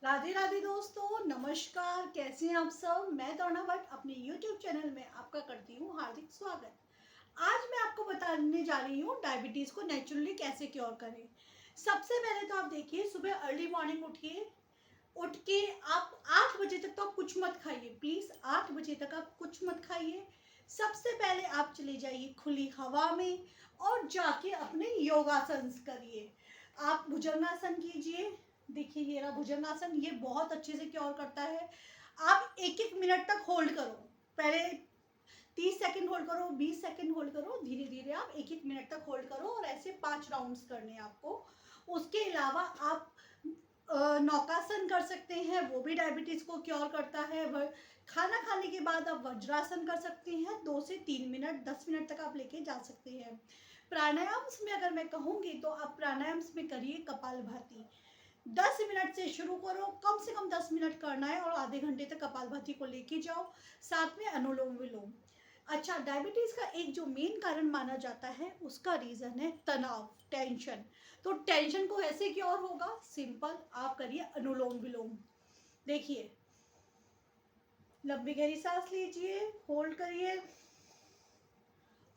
राधे राधे दोस्तों, नमस्कार। कैसे हैं आप सब? मैं तरुणा भट्ट अपने YouTube चैनल में आपका करती हूँ हार्दिक स्वागत। आज मैं आपको बताने जा रही हूँ डायबिटीज़ को नेचुरली कैसे क्योर करें। सबसे पहले तो आप देखिए, सुबह अर्ली मॉर्निंग उठिए। उठ के आप 8 बजे तक तो आप कुछ मत खाइए, प्लीज़ 8 बजे तक आप कुछ मत खाइए। सबसे पहले आप चले जाइए खुली हवा में और जाके अपने योगासन करिए। आप भुजंगासन कीजिए। देखिए ये रहा भुजंगासन, ये बहुत अच्छे से क्योर करता है। आप एक एक मिनट तक होल्ड करो। पहले 30 सेकंड होल्ड करो, 20 सेकंड होल्ड करो, धीरे धीरे आप एक एक मिनट तक होल्ड करो और ऐसे 5 राउंड्स करने हैं आपको। उसके अलावा आप नौकासन कर सकते हैं, वो भी डायबिटीज को क्योर करता है। खाना खाने के बाद आप वज्रासन कर सकते हैं, 2 से 3 मिनट, 10 मिनट तक आप लेके जा सकते हैं। प्राणायाम्स में अगर मैं कहूँगी तो आप प्राणायाम्स में करिए कपालभाति। 10 मिनट से शुरू करो, कम से कम 10 मिनट करना है और आधे घंटे तक कपालभाति को लेके जाओ। साथ में अनुलोम विलोम। अच्छा, डायबिटीज का एक जो मेन कारण माना जाता है उसका रीजन है तनाव, टेंशन। तो टेंशन को ऐसे क्योर होगा? सिंपल, आप करिए अनुलोम विलोम। देखिए, लंबी गहरी सांस लीजिए, होल्ड करिए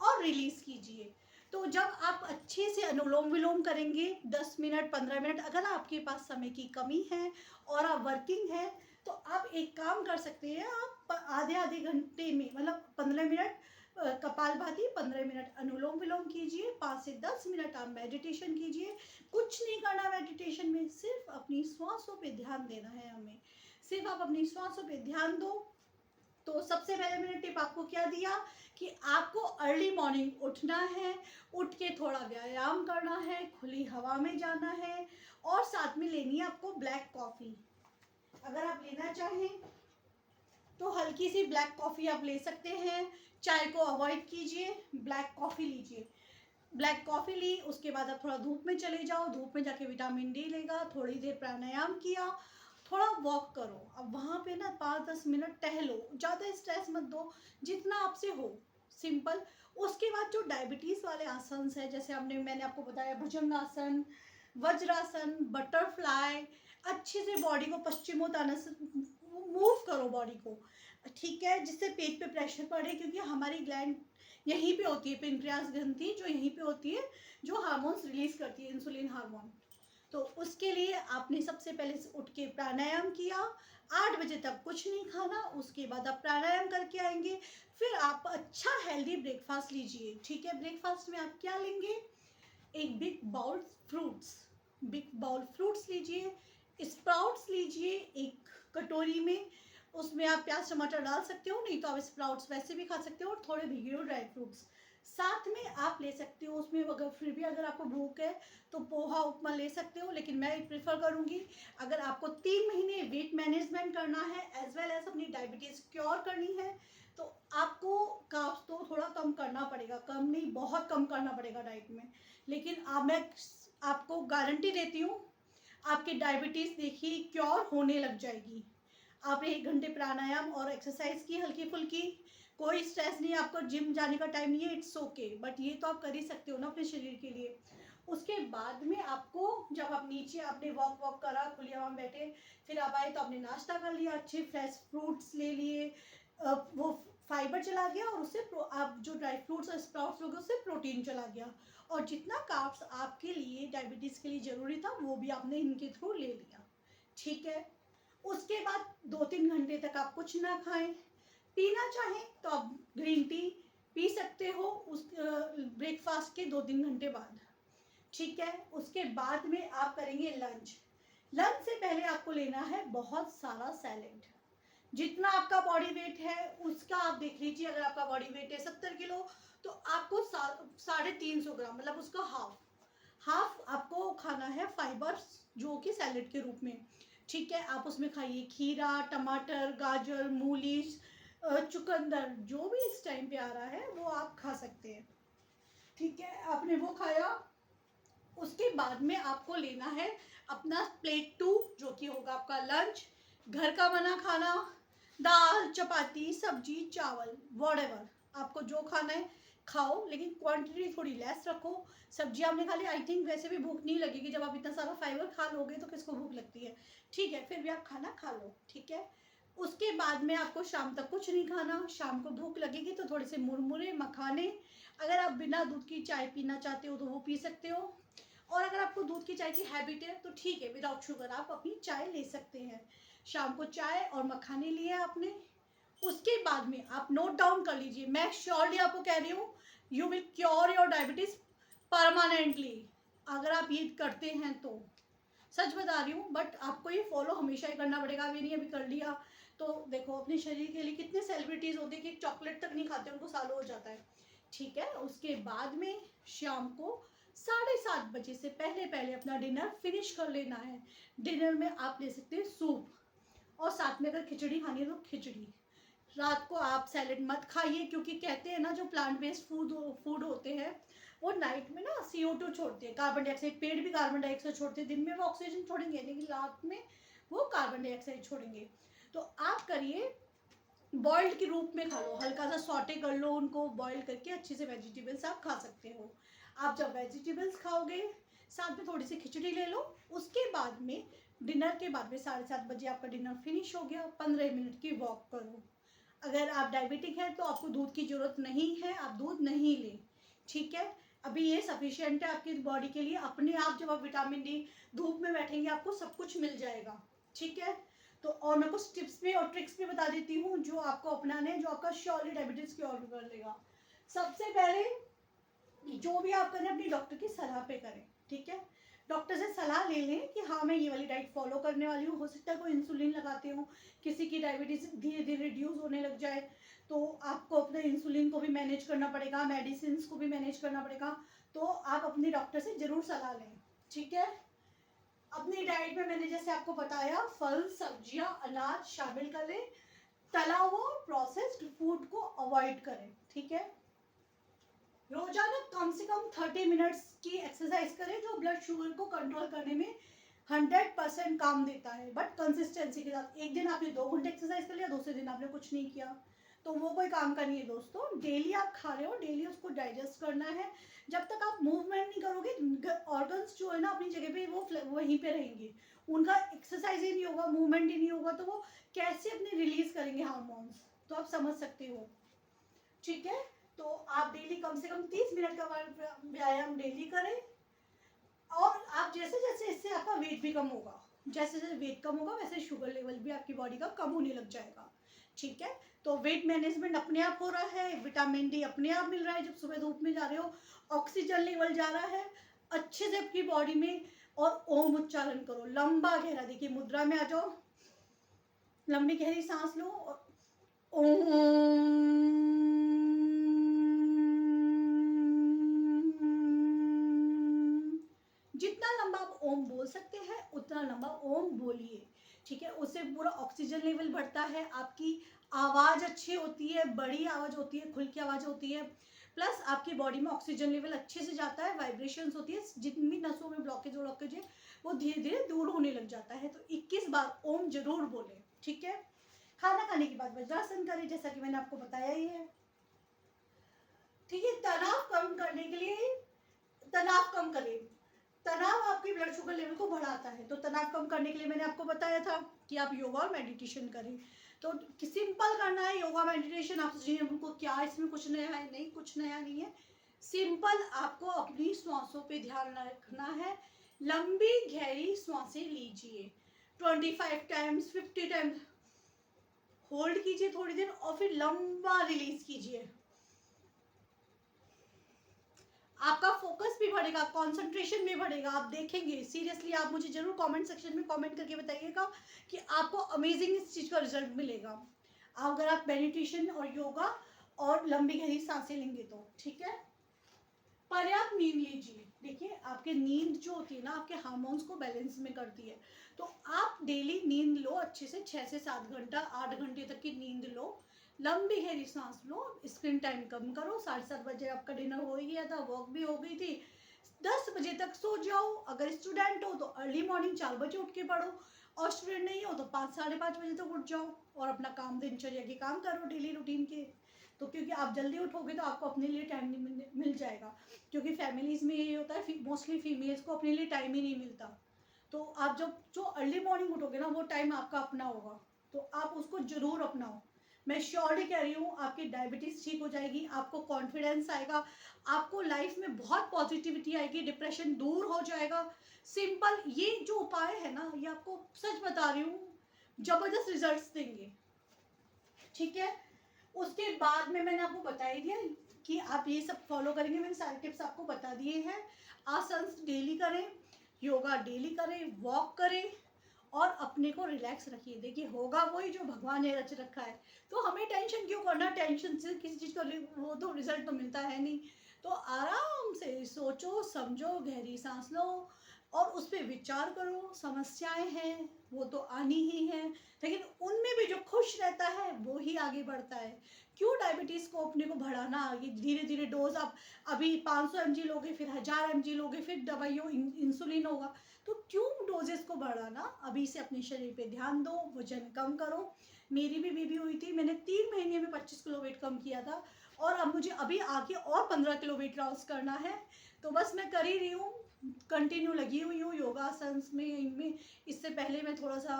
और रिलीज कीजिए। तो जब आप अच्छे से अनुलोम विलोम करेंगे 10 मिनट 15 मिनट, अगर आपके पास समय की कमी है और आप वर्किंग है तो आप एक काम कर सकते हैं, आप आधे आधे घंटे में मतलब 15 मिनट कपालभाति, 15 मिनट अनुलोम विलोम कीजिए, 5 से 10 मिनट आप मेडिटेशन कीजिए। कुछ नहीं करना मेडिटेशन में, सिर्फ अपनी श्वासों पे ध्यान देना है हमें। सिर्फ आप अपनी श्वासों पे ध्यान दो। तो सबसे पहले मैंने टिप आपको क्या दिया कि आपको अर्ली मॉर्निंग उठना है, उठ के थोड़ा व्यायाम करना है, खुली हवा में जाना है और साथ में लेनी है आपको ब्लैक कॉफ़ी। अगर आप लेना चाहें तो हल्की सी ब्लैक कॉफ़ी आप ले सकते हैं। चाय को अवॉइड कीजिए, ब्लैक कॉफ़ी लीजिए। ब्लैक कॉफ़ी ली, उसके बाद आप थोड़ा धूप में चले जाओ, धूप में जाके विटामिन डी लेगा, थोड़ी देर प्राणायाम किया, थोड़ा वॉक करो। अब वहाँ पे ना 5-10 मिनट टहलो, ज़्यादा स्ट्रेस मत दो, जितना आपसे हो, सिंपल। उसके बाद जो डायबिटीज़ वाले आसन है, जैसे मैंने आपको बताया भुजंगासन, वज्रासन, बटरफ्लाई, अच्छे से बॉडी को पश्चिमोत्तानासन मूव करो बॉडी को, ठीक है, जिससे पेट पे प्रेशर पड़े, क्योंकि हमारी ग्लैंड यहीं पे होती है, पेनक्रियास ग्रंथि जो यहीं पे होती है, जो हार्मोन्स रिलीज करती है, इंसुलिन हार्मोन। तो उसके लिए आपने सबसे पहले उठ के प्राणायाम किया, 8 बजे तक कुछ नहीं खाना, उसके बाद आप प्राणायाम करके आएंगे। फिर आप अच्छा हेल्दी ब्रेकफास्ट लीजिए, ठीक है। ब्रेकफास्ट में आप क्या लेंगे? एक बिग बाउल फ्रूट्स लीजिए, स्प्राउट्स लीजिए एक कटोरी में। उसमें आप प्याज टमाटर डाल सकते हो, नहीं तो आप स्प्राउट्स वैसे भी खा सकते हो, और थोड़े भिगे हुए ड्राई फ्रूट्स साथ में आप ले सकते हो। उसमें अगर फिर भी अगर आपको भूख है तो पोहा उपमा ले सकते हो, लेकिन मैं प्रेफर करूंगी, अगर आपको 3 महीने वेट मैनेजमेंट करना है एज वेल एज अपनी डायबिटीज क्योर करनी है, तो आपको कार्ब्स तो थोड़ा कम करना पड़ेगा, कम नहीं बहुत कम करना पड़ेगा डाइट में। लेकिन मैं आपको गारंटी देती हूँ, आपकी डायबिटीज देखिए क्योर होने लग जाएगी। आपने 1 घंटे प्राणायाम और एक्सरसाइज की हल्की फुल्की, कोई स्ट्रेस नहीं, आपको जिम जाने का टाइम नहीं है, इट्स ओके, बट ये तो आप कर ही सकते हो ना अपने शरीर के लिए। उसके बाद में आपको, जब आप नीचे आपने वॉक वॉक करा, खुली हवा में बैठे, फिर आप आए तो आपने नाश्ता कर लिया, अच्छे फ्रेश फ्रूट्स ले लिए, वो फाइबर चला गया और उससे आप जो ड्राई फ्रूट्स और स्प्राउट्स लोगे उससे प्रोटीन चला गया, और जितना कार्ब्स आपके लिए डायबिटीज़ के लिए ज़रूरी था वो भी आपने इनके थ्रू ले लिया, ठीक है। उसके बाद 2-3 घंटे तक आप कुछ ना खाएं। पीना चाहें तो आप ग्रीन टी पी सकते हो उस ब्रेकफास्ट के 2-3 घंटे बाद, ठीक है। उसके बाद में आप करेंगे लंच। लंच से पहले आपको लेना है बहुत सारा सैलेड, जितना आपका बॉडी वेट है उसका आप देख लीजिए। अगर आपका बॉडी वेट है 70 किलो तो आपको 350 ग्राम, मतलब उसका हाफ आपको खाना है फाइबर्स, जो कि सैलेड के रूप में, ठीक है। आप उसमें खाइए खीरा, टमाटर, गाजर, मूली, चुकंदर, जो भी इस टाइम पे आ रहा है वो आप खा सकते हैं, ठीक है। आपने वो खाया, उसके बाद में आपको लेना है अपना प्लेट 2, जो कि होगा आपका लंच, घर का बना खाना, दाल चपाती सब्जी चावल, वॉट एवर आपको जो खाना है खाओ, लेकिन क्वांटिटी थोड़ी लेस रखो। सब्जी आपने खा ली, आई थिंक वैसे भी भूख नहीं लगेगी, जब आप इतना सारा फाइबर खा लोगे तो किसको भूख लगती है, ठीक है, फिर भी आप खाना खा लो, ठीक है। उसके बाद में आपको शाम तक कुछ नहीं खाना। शाम को भूख लगेगी तो थोड़े से मुरमुरे, मखाने, अगर आप बिना दूध की चाय पीना चाहते हो तो वो पी सकते हो, और अगर आपको दूध की चाय की हैबिट है तो ठीक है, विदाउट शुगर आप अपनी चाय ले सकते हैं। शाम को चाय और मखाने लिए आपने। उसके बाद में आप नोट डाउन कर लीजिए, मैं श्योरली आपको कह रही हूँ, you will cure your diabetes permanently, अगर आप ये करते हैं तो। सच बता रही हूँ, बट आपको ये फॉलो हमेशा ही करना पड़ेगा। अभी नहीं, अभी कर लिया तो देखो, अपने शरीर के लिए कितने सेलिब्रिटीज होते हैं कि चॉकलेट तक नहीं खाते, उनको सालों हो जाता है, ठीक है। उसके बाद में शाम को 7:30 बजे से पहले पहले अपना डिनर फिनिश कर लेना है। डिनर में आप ले सकते हैं सूप, और साथ में अगर खिचड़ी खानी है तो खिचड़ी। रात को आप सैलेड मत खाइए, क्योंकि कहते हैं ना, जो प्लांट बेस्ड फूड होते हैं वो नाइट में ना CO2 छोड़ते हैं, कार्बन डाइऑक्साइड। पेड़ भी कार्बन डाइऑक्साइड छोड़ते हैं, दिन में वो ऑक्सीजन छोड़ेंगे, लेकिन रात में वो कार्बन डाइऑक्साइड छोड़ेंगे। तो आप करिए, बॉइल्ड के रूप में खा लो, हल्का सा सॉटे कर लो उनको, बॉइल करके अच्छे से वेजिटेबल्स आप खा सकते हो। आप जब वेजिटेबल्स खाओगे, साथ में थोड़ी सी खिचड़ी ले लो। उसके बाद में डिनर के बाद में 7:30 बजे आपका डिनर फिनिश हो गया, 15 मिनट की वॉक करो। अगर आप डायबिटिक है तो आपको दूध की जरूरत नहीं है, आप दूध नहीं लें, ठीक है। अभी ये सफिशिएंट है आपकी बॉडी के लिए। अपने आप जब आप विटामिन डी धूप में बैठेंगे आपको सब कुछ मिल जाएगा, ठीक है। तो और मैं कुछ टिप्स भी और ट्रिक्स भी बता देती हूँ जो आपको अपनाने हैं, जो आपका श्योरली डायबिटीज क्योर कर देगा। सबसे पहले जो भी आप करें अपनी डॉक्टर की सलाह पे करें, ठीक है। डॉक्टर से सलाह ले लें कि हाँ मैं ये वाली डाइट फॉलो करने वाली हूँ। हो सकता है कोई इंसुलिन लगाते हो, किसी की डायबिटीज धीरे धीरे रिड्यूस होने लग जाए, तो आपको अपने इंसुलिन को भी मैनेज करना पड़ेगा, मेडिसिन को भी मैनेज करना पड़ेगा। तो आप अपने डॉक्टर से जरूर सलाह लें, ठीक है। अपनी डाइट में मैंने जैसे आपको बताया, फल, सब्जियां, अनाज शामिल करें। तला हुआ प्रोसेस्ड फूड को अवॉइड करें, ठीक है। रोजाना कम से कम 30 मिनट्स की एक्सरसाइज करें, जो ब्लड शुगर को कंट्रोल करने में 100% काम देता है, बट कंसिस्टेंसी के साथ। एक दिन आपने 2 घंटे एक्सरसाइज कर लिया, दूसरे दिन आपने कुछ नहीं किया, तो वो कोई काम का नहीं है दोस्तों। डेली आप खा रहे हो, डेली उसको डाइजेस्ट करना है। जब तक आप मूवमेंट नहीं करोगे, ऑर्गन्स जो है ना अपनी जगह पे वो वहीं पे रहेंगे, उनका एक्सरसाइज ही नहीं होगा, मूवमेंट ही नहीं होगा, तो वो कैसे अपने रिलीज करेंगे हार्मोन्स, तो आप समझ सकते हो, ठीक है। तो आप डेली कम से कम 30 मिनट का व्यायाम डेली करें। और आप जैसे जैसे इससे आपका वेट भी कम होगा, जैसे जैसे वेट कम होगा वैसे शुगर लेवल भी आपकी बॉडी का कम होने लग जाएगा, ठीक है। तो वेट मैनेजमेंट अपने आप हो रहा है, विटामिन डी अपने आप मिल रहा है जब सुबह धूप में जा रहे हो, ऑक्सीजन लेवल जा रहा है अच्छे से आपकी बॉडी में। और ओम उच्चारण करो, लंबा गहरा, देखिए मुद्रा में आ जाओ, लंबी गहरी सांस लो और ओम। जितना लंबा आप ओम बोल सकते हैं उतना लंबा ओम बोलिए, ठीक है। उससे पूरा ऑक्सीजन लेवल बढ़ता है, आपकी आवाज अच्छी होती है, बड़ी आवाज होती है, खुल की आवाज होती है, प्लस आपकी बॉडी में ऑक्सीजन लेवल अच्छे से जाता है, वाइब्रेशंस होती है, जितनी भी नसों में ब्लॉकेज है वो धीरे धीरे दूर होने लग जाता है। तो 21 बार ओम जरूर बोले, ठीक है। खाना खाने के बाद वज्रासन करें, जैसा कि मैंने आपको बताया ही है, ठीक है। तनाव कम करने के लिए, तनाव कम करें, तनाव आपके ब्लड शुगर लेवल को बढ़ाता है, तो तनाव कम करने के लिए मैंने आपको बताया था कि आप योगा और मेडिटेशन करें। तो सिंपल करना है योगा मेडिटेशन। आप सोचिए उनको क्या इसमें कुछ नया है, नहीं, कुछ नया नहीं है, सिंपल आपको अपनी श्वासों पे ध्यान रखना है। लंबी गहरी श्वासें लीजिए, 25 टाइम्स, 50 टाइम्स होल्ड कीजिए थोड़ी देर, और फिर लंबा रिलीज कीजिए। आपका फोकस भी बढ़ेगा, कंसंट्रेशन भी बढ़ेगा, आप देखेंगे सीरियसली। आप मुझे जरूर कमेंट सेक्शन में कमेंट करके बताइएगा कि आपको अमेजिंग इस चीज का रिजल्ट मिलेगा, अगर आप मेडिटेशन और योगा और लंबी गहरी सांसें लेंगे तो, ठीक है। पर्याप्त नींद लीजिए, देखिए आपके नींद जो होती है ना आपके हार्मोन्स को बैलेंस में करती है, तो आप डेली नींद लो अच्छे से, 6 से 7 घंटा, 8 घंटे तक की नींद लो, लंबी गहरी सांस लो, स्क्रीन टाइम कम करो। 7:30 बजे आपका डिनर हो ही गया था, वॉक भी हो गई थी, 10 बजे तक सो जाओ। अगर स्टूडेंट हो तो अर्ली मॉर्निंग 4 बजे उठ के पढ़ो, और स्टूडेंट नहीं हो तो 5, 5:30 बजे तक उठ जाओ और अपना काम, दिनचर्या के काम करो डेली रूटीन के, तो क्योंकि आप जल्दी उठोगे तो आपको अपने लिए टाइम नहीं मिल जाएगा, क्योंकि फैमिलीज़ में ये होता है मोस्टली फीमेल्स को अपने लिए टाइम ही नहीं मिलता। तो आप जब जो अर्ली मॉर्निंग उठोगे ना, वो टाइम आपका अपना होगा, तो आप उसको ज़रूर अपनाओ। मैं श्योरली कह रही हूँ, आपकी डायबिटीज़ ठीक हो जाएगी, आपको कॉन्फिडेंस आएगा, आपको लाइफ में बहुत पॉजिटिविटी आएगी, डिप्रेशन दूर हो जाएगा। सिंपल ये जो उपाय है ना, ये आपको सच बता रही हूँ ज़बरदस्त रिजल्ट्स देंगे। ठीक है, उसके बाद में मैंने आपको बता ही दिया कि आप ये सब फॉलो करेंगे, मैंने सारे टिप्स आपको बता दिए हैं। आसन डेली करें, योगा डेली करें, वॉक करें और अपने को रिलैक्स रखिए। देखिए होगा वही जो भगवान ने रच रखा है, तो हमें टेंशन क्यों करना, टेंशन से किसी चीज़ का वो तो रिजल्ट तो मिलता है नहीं। तो आराम से सोचो समझो, गहरी सांस लो और उस पर विचार करो। समस्याएं हैं वो तो आनी ही हैं, लेकिन उनमें भी जो खुश रहता है वो ही आगे बढ़ता है। क्यों डायबिटीज़ को अपने को बढ़ाना, ये धीरे धीरे डोज आप अभी 500 mg लोगे, फिर 1000 mg लोगे, फिर दवाइयों इंसुलिन होगा, तो क्यों डोजेस को बढ़ाना। अभी से अपने शरीर पे ध्यान दो, वजन कम करो। मेरी भी बेबी हुई थी, मैंने 3 महीने में 25 किलो वेट कम किया था, और अब मुझे अभी आगे और 15 किलो वेट लॉस करना है। तो बस मैं कर ही रही हूँ, कंटिन्यू लगी हुई हूँ योगासन्स में, इनमें। इससे पहले मैं थोड़ा सा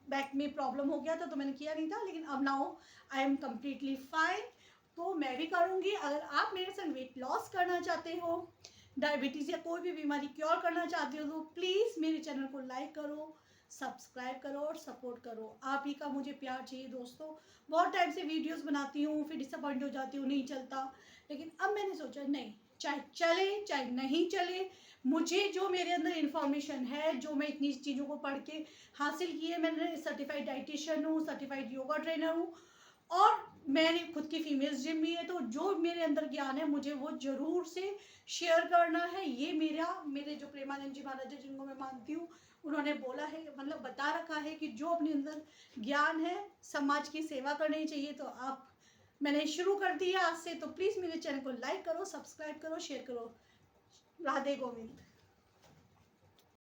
बैक में प्रॉब्लम हो गया था तो मैंने किया नहीं था, लेकिन अब now I am completely fine. तो मैं भी करूँगी। अगर आप मेरे संग वेट लॉस करना चाहते हो, डायबिटीज़ या कोई भी बीमारी क्योर करना चाहते हो, तो प्लीज़ मेरे चैनल को लाइक करो, सब्सक्राइब करो और सपोर्ट करो। आप ही का मुझे प्यार चाहिए दोस्तों। बहुत टाइम से वीडियोस बनाती हूँ, फिर डिसअपॉइंट हो जाती हूँ, नहीं चलता, लेकिन अब मैंने सोचा नहीं, चाहे चले चाहे नहीं चले, मुझे जो मेरे अंदर इंफॉर्मेशन है, जो मैं इतनी चीज़ों को पढ़ के हासिल की है, मैंने सर्टिफाइड डाइटिशियन हूँ, सर्टिफाइड योगा ट्रेनर हूँ, और मैंने खुद की फीमेल्स जिम भी है, तो जो मेरे अंदर ज्ञान है मुझे वो ज़रूर से शेयर करना है। ये मेरे जो प्रेमानंद जी महाराज है, जिनको मैं मानती हूँ, उन्होंने बोला है, मतलब बता रखा है कि जो अपने अंदर ज्ञान है, समाज की सेवा करनी चाहिए। तो आप, मैंने शुरू कर दिया आज से, तो प्लीज़ मेरे चैनल को लाइक करो, सब्सक्राइब करो, शेयर करो। राधे गोविंद।